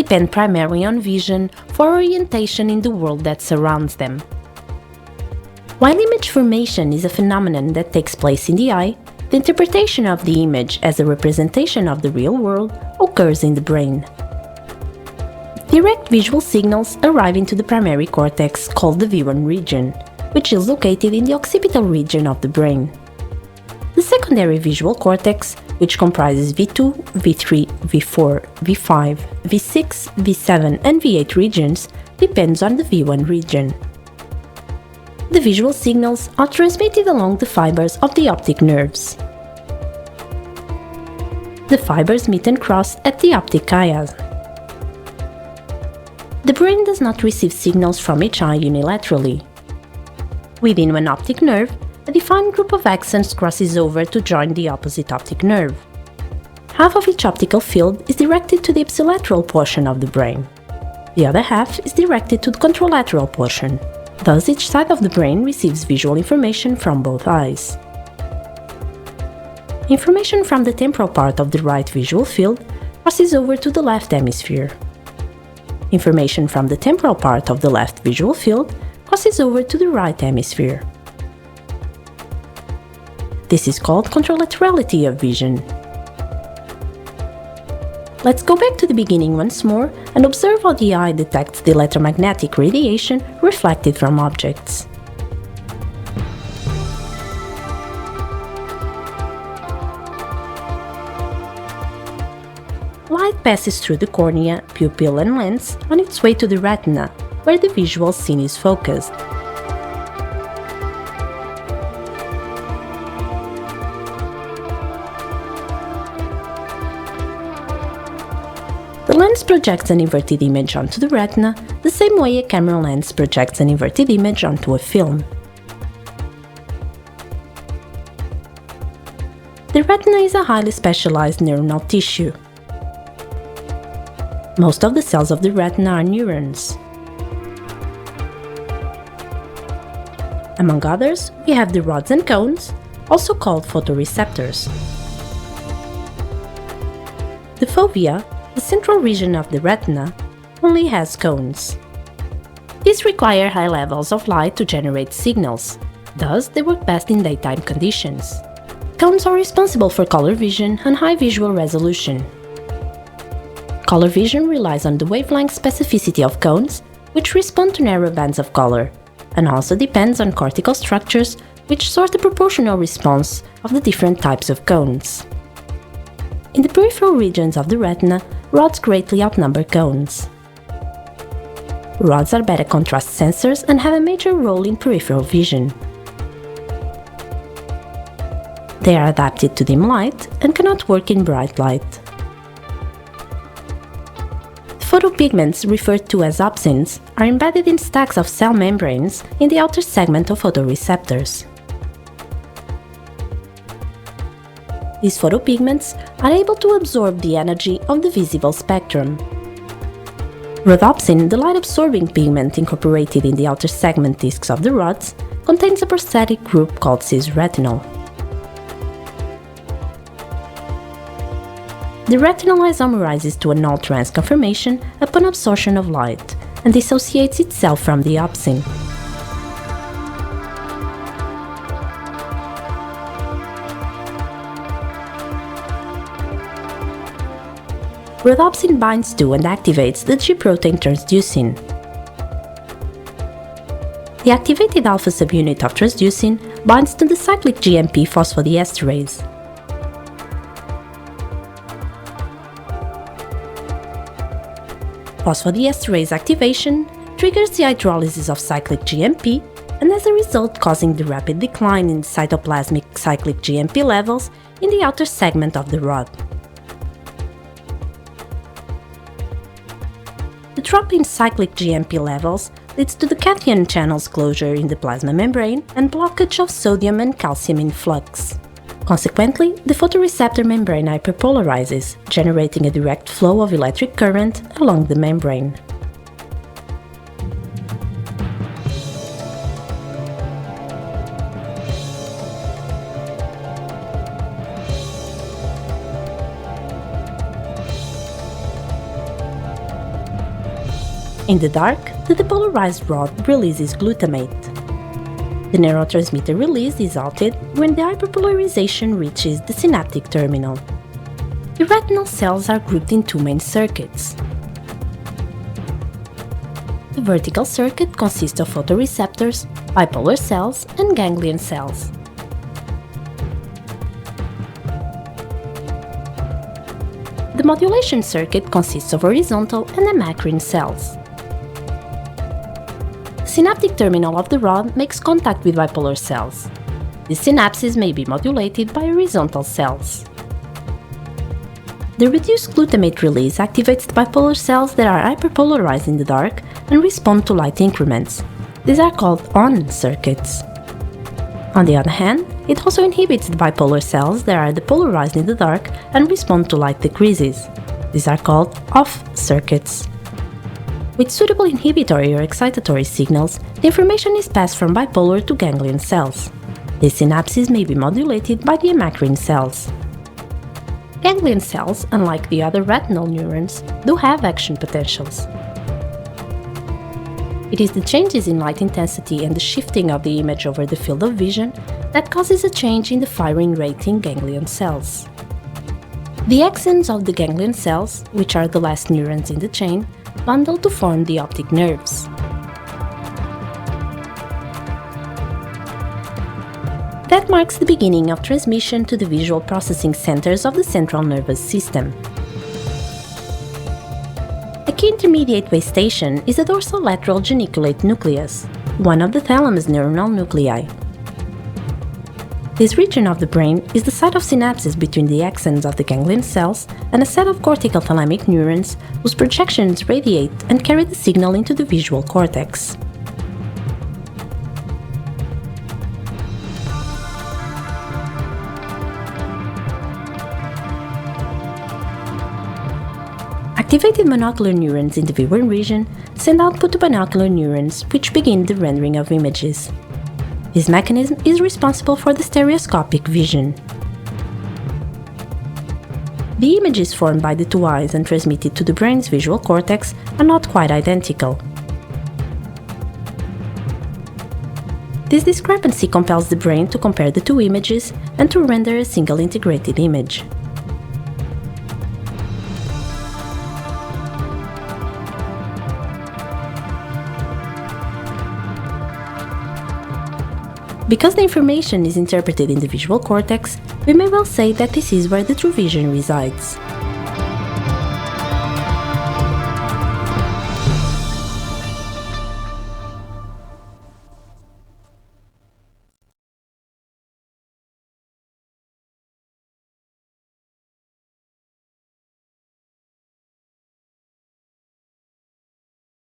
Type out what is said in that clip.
depend primarily on vision for orientation in the world that surrounds them. While image formation is a phenomenon that takes place in the eye, the interpretation of the image as a representation of the real world occurs in the brain. Direct visual signals arrive into the primary cortex called the V1 region, which is located in the occipital region of the brain. The secondary visual cortex, which comprises V2, V3, V4, V5, V6, V7 and V8 regions, depends on the V1 region. The visual signals are transmitted along the fibers of the optic nerves. The fibers meet and cross at the optic chiasm. The brain does not receive signals from each eye unilaterally. Within one optic nerve, a defined group of axons crosses over to join the opposite optic nerve. Half of each optical field is directed to the ipsilateral portion of the brain. The other half is directed to the contralateral portion. Thus, each side of the brain receives visual information from both eyes. Information from the temporal part of the right visual field crosses over to the left hemisphere. Information from the temporal part of the left visual field crosses over to the right hemisphere. This is called contralaterality of vision. Let's go back to the beginning once more and observe how the eye detects the electromagnetic radiation reflected from objects. Light passes through the cornea, pupil and lens on its way to the retina, where the visual scene is focused. The lens projects an inverted image onto the retina, the same way a camera lens projects an inverted image onto a film. The retina is a highly specialized neuronal tissue. Most of the cells of the retina are neurons. Among others, we have the rods and cones, also called photoreceptors. The fovea, the central region of the retina, only has cones. These require high levels of light to generate signals, thus they work best in daytime conditions. Cones are responsible for color vision and high visual resolution. Color vision relies on the wavelength specificity of cones, which respond to narrow bands of color, and also depends on cortical structures which sort the proportional response of the different types of cones. In the peripheral regions of the retina, rods greatly outnumber cones. Rods are beta contrast sensors and have a major role in peripheral vision. They are adapted to dim light and cannot work in bright light. Photopigments, referred to as opsins, are embedded in stacks of cell membranes in the outer segment of photoreceptors. These photopigments are able to absorb the energy of the visible spectrum. Rhodopsin, the light-absorbing pigment incorporated in the outer segment discs of the rods, contains a prosthetic group called cis-retinol. The retinal isomerizes to a null-trans conformation upon absorption of light and dissociates itself from the opsin. Rhodopsin binds to and activates the G protein transducin. The activated alpha subunit of transducin binds to the cyclic GMP phosphodiesterase. Phosphodiesterase activation triggers the hydrolysis of cyclic GMP and as a result causing the rapid decline in cytoplasmic cyclic GMP levels in the outer segment of the rod. The drop in cyclic GMP levels leads to the cation channel's closure in the plasma membrane and blockage of sodium and calcium influx. Consequently, the photoreceptor membrane hyperpolarizes, generating a direct flow of electric current along the membrane. In the dark, the depolarized rod releases glutamate. The neurotransmitter release is halted when the hyperpolarization reaches the synaptic terminal. The retinal cells are grouped in two main circuits. The vertical circuit consists of photoreceptors, bipolar cells, and ganglion cells. The modulation circuit consists of horizontal and amacrine cells. The synaptic terminal of the rod makes contact with bipolar cells. These synapses may be modulated by horizontal cells. The reduced glutamate release activates the bipolar cells that are hyperpolarized in the dark and respond to light increments. These are called on circuits. On the other hand, it also inhibits the bipolar cells that are depolarized in the dark and respond to light decreases. These are called off circuits. With suitable inhibitory or excitatory signals, the information is passed from bipolar to ganglion cells. These synapses may be modulated by the amacrine cells. Ganglion cells, unlike the other retinal neurons, do have action potentials. It is the changes in light intensity and the shifting of the image over the field of vision that causes a change in the firing rate in ganglion cells. The axons of the ganglion cells, which are the last neurons in the chain, bundle to form the optic nerves. That marks the beginning of transmission to the visual processing centers of the central nervous system. A key intermediate way station is the dorsolateral geniculate nucleus, one of the thalamus neuronal nuclei. This region of the brain is the site of synapses between the axons of the ganglion cells and a set of cortical thalamic neurons whose projections radiate and carry the signal into the visual cortex. Activated monocular neurons in the viewer region send output to binocular neurons, which begin the rendering of images. This mechanism is responsible for the stereoscopic vision. The images formed by the two eyes and transmitted to the brain's visual cortex are not quite identical. This discrepancy compels the brain to compare the two images and to render a single integrated image. Because the information is interpreted in the visual cortex, we may well say that this is where the true vision resides.